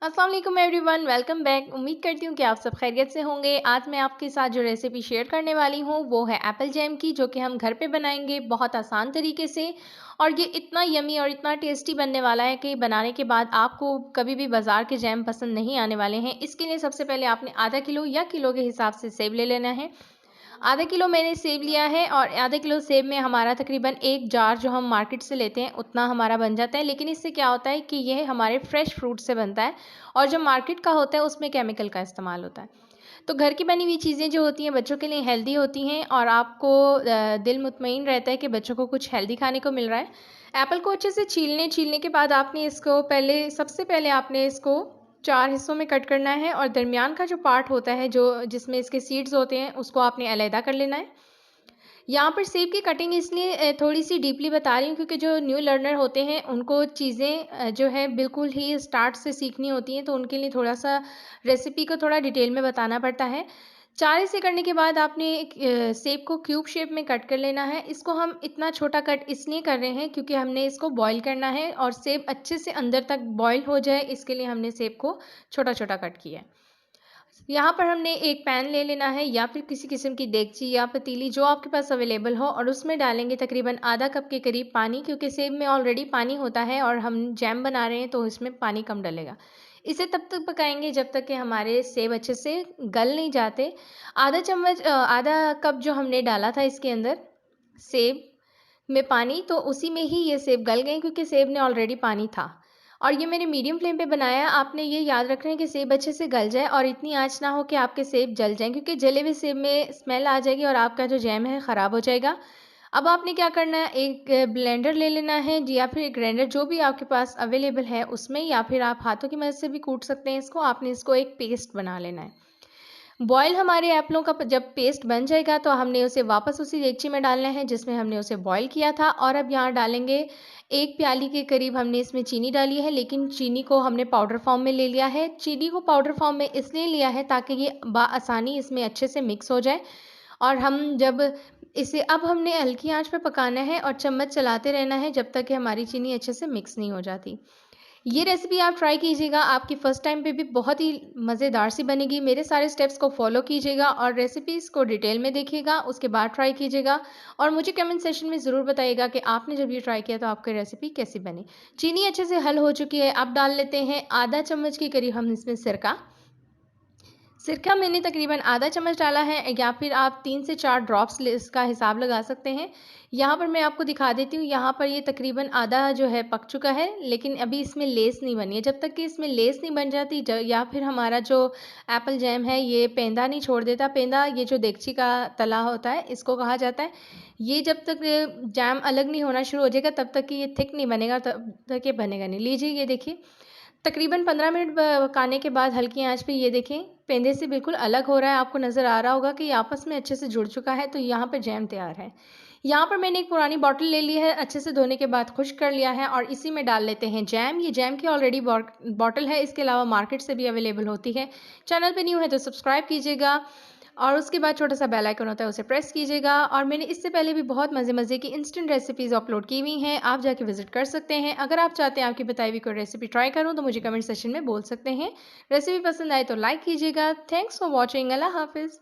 अस्सलाम वालेकुम everyone, welcome back. उम्मीद करती हूँ कि आप सब खैरियत से होंगे। आज मैं आपके साथ जो रेसिपी शेयर करने वाली हूँ वो है एप्पल जैम की, जो कि हम घर पे बनाएंगे बहुत आसान तरीके से। और ये इतना यमी और इतना टेस्टी बनने वाला है कि बनाने के बाद आपको कभी भी बाज़ार के जैम पसंद नहीं आने वाले हैं। इसके लिए सबसे पहले आपने आधा किलो या किलो के हिसाब से सेब ले लेना है। आधा किलो मैंने सेब लिया है और आधा किलो सेब में हमारा तकरीबन एक जार जो हम मार्केट से लेते हैं उतना हमारा बन जाता है। लेकिन इससे क्या होता है कि यह हमारे फ्रेश फ्रूट से बनता है और जो मार्केट का होता है उसमें केमिकल का इस्तेमाल होता है। तो घर की बनी हुई चीज़ें जो होती हैं बच्चों के लिए हेल्दी होती हैं और आपको दिल मुतमईन रहता है कि बच्चों को कुछ हेल्दी खाने को मिल रहा है। एप्पल को अच्छे से छीलने के बाद आपने इसको सबसे पहले आपने इसको 4 हिस्सों में कट करना है और दरमियान का जो पार्ट होता है जो जिसमें इसके सीड्स होते हैं उसको आपने अलहदा कर लेना है। यहाँ पर सेब की कटिंग इसलिए थोड़ी-सी डीपली बता रही हूँ क्योंकि जो न्यू लर्नर होते हैं उनको चीज़ें जो है बिल्कुल ही स्टार्ट से सीखनी होती हैं, तो उनके लिए थोड़ा-सा रेसिपी को थोड़ा डिटेल में बताना पड़ता है। 4 हिस्से करने के बाद आपने एक सेब को क्यूब शेप में कट कर लेना है। इसको हम इतना छोटा कट इसलिए कर रहे हैं क्योंकि हमने इसको बॉयल करना है और सेब अच्छे से अंदर तक बॉयल हो जाए, इसके लिए हमने सेब को छोटा-छोटा कट किया है। यहाँ पर हमने एक पैन ले लेना है या फिर किसी किस्म की देगची या पतीली जो आपके पास अवेलेबल हो और उसमें डालेंगे तकरीबन आधा कप के करीब पानी, क्योंकि सेब में ऑलरेडी पानी होता है और हम जैम बना रहे हैं तो इसमें पानी कम डलेगा। इसे तब तक पकाएंगे जब तक कि हमारे सेब अच्छे से गल नहीं जाते। आधा कप जो हमने डाला था इसके अंदर सेब में पानी, तो उसी में ही ये सेब गल गए क्योंकि सेब ने ऑलरेडी पानी था। और ये मैंने मीडियम फ्लेम पे बनाया। आपने ये याद रखना है कि सेब अच्छे से गल जाए और इतनी आँच ना हो कि आपके सेब जल जाएँ, क्योंकि जले हुए सेब में स्मेल आ जाएगी और आपका जो जैम है ख़राब हो जाएगा। अब आपने क्या करना है, एक ब्लेंडर ले लेना है जी या फिर एक ग्राइंडर जो भी आपके पास अवेलेबल है उसमें, या फिर आप हाथों की मदद से भी कूट सकते हैं इसको। आपने इसको एक पेस्ट बना लेना है। बॉयल हमारे एप्पलों का जब पेस्ट बन जाएगा तो हमने उसे वापस उसी देगची में डालना है जिसमें हमने उसे बॉयल किया था। और अब यहाँ डालेंगे 1 प्याली के करीब हमने इसमें चीनी डाली है, लेकिन चीनी को हमने पाउडर फॉर्म में ले लिया है। चीनी को पाउडर फॉर्म में इसलिए लिया है ताकि ये आसानी इसमें अच्छे से मिक्स हो जाए। और हम जब इसे अब हमने हल्की आंच पे पकाना है और चम्मच चलाते रहना है जब तक कि हमारी चीनी अच्छे से मिक्स नहीं हो जाती। ये रेसिपी आप ट्राई कीजिएगा, आपकी फ़र्स्ट टाइम पे भी बहुत ही मज़ेदार सी बनेगी। मेरे सारे स्टेप्स को फ़ॉलो कीजिएगा और रेसिपीज़ को डिटेल में देखिएगा, उसके बाद ट्राई कीजिएगा और मुझे कमेंट सेक्शन में ज़रूर बताइएगा कि आपने जब ये ट्राई किया तो आपकी रेसिपी कैसी बनी। चीनी अच्छे से हल हो चुकी है, अब डाल लेते हैं आधा चम्मच के करीब हम इसमें सिरका। सिरका मैंने तकरीबन आधा चम्मच डाला है, या फिर आप 3 से 4 ड्रॉप्स इसका हिसाब लगा सकते हैं। यहाँ पर मैं आपको दिखा देती हूँ, यहाँ पर ये तकरीबन आधा जो है पक चुका है, लेकिन अभी इसमें लेस नहीं बनी है। जब तक कि इसमें लेस नहीं बन जाती या फिर हमारा जो एप्पल जैम है ये पेंदा नहीं छोड़ देता। पेंदा ये जो देगची का तला होता है इसको कहा जाता है। ये जब तक जैम अलग नहीं होना शुरू हो जाएगा तब तक कि ये थिक नहीं बनेगा, तब तक ये बनेगा नहीं। लीजिए ये देखिए, तकरीबन 15 मिनट पकाने के बाद हल्की आंच पे ये देखें पेंदे से बिल्कुल अलग हो रहा है। आपको नज़र आ रहा होगा कि ये आपस में अच्छे से जुड़ चुका है, तो यहाँ पर जैम तैयार है। यहाँ पर मैंने एक पुरानी बॉटल ले ली है, अच्छे से धोने के बाद खुश्क कर लिया है और इसी में डाल लेते हैं जैम। ये जैम की ऑलरेडी बॉटल है, इसके अलावा मार्केट से भी अवेलेबल होती है। चैनल पे न्यू है तो सब्सक्राइब कीजिएगा और उसके बाद छोटा-सा बेल आइकन होता है उसे प्रेस कीजिएगा। और मैंने इससे पहले भी बहुत मज़े-मज़े की इंस्टेंट रेसिपीज़ अपलोड की हुई हैं, आप जाके विज़िट कर सकते हैं। अगर आप चाहते हैं आपकी बताई हुई कोई रेसिपी ट्राई करूँ तो मुझे कमेंट सेक्शन में बोल सकते हैं। रेसिपी पसंद आए तो लाइक कीजिएगा। Thanks for watching. अल्लाह हाफ़िज़।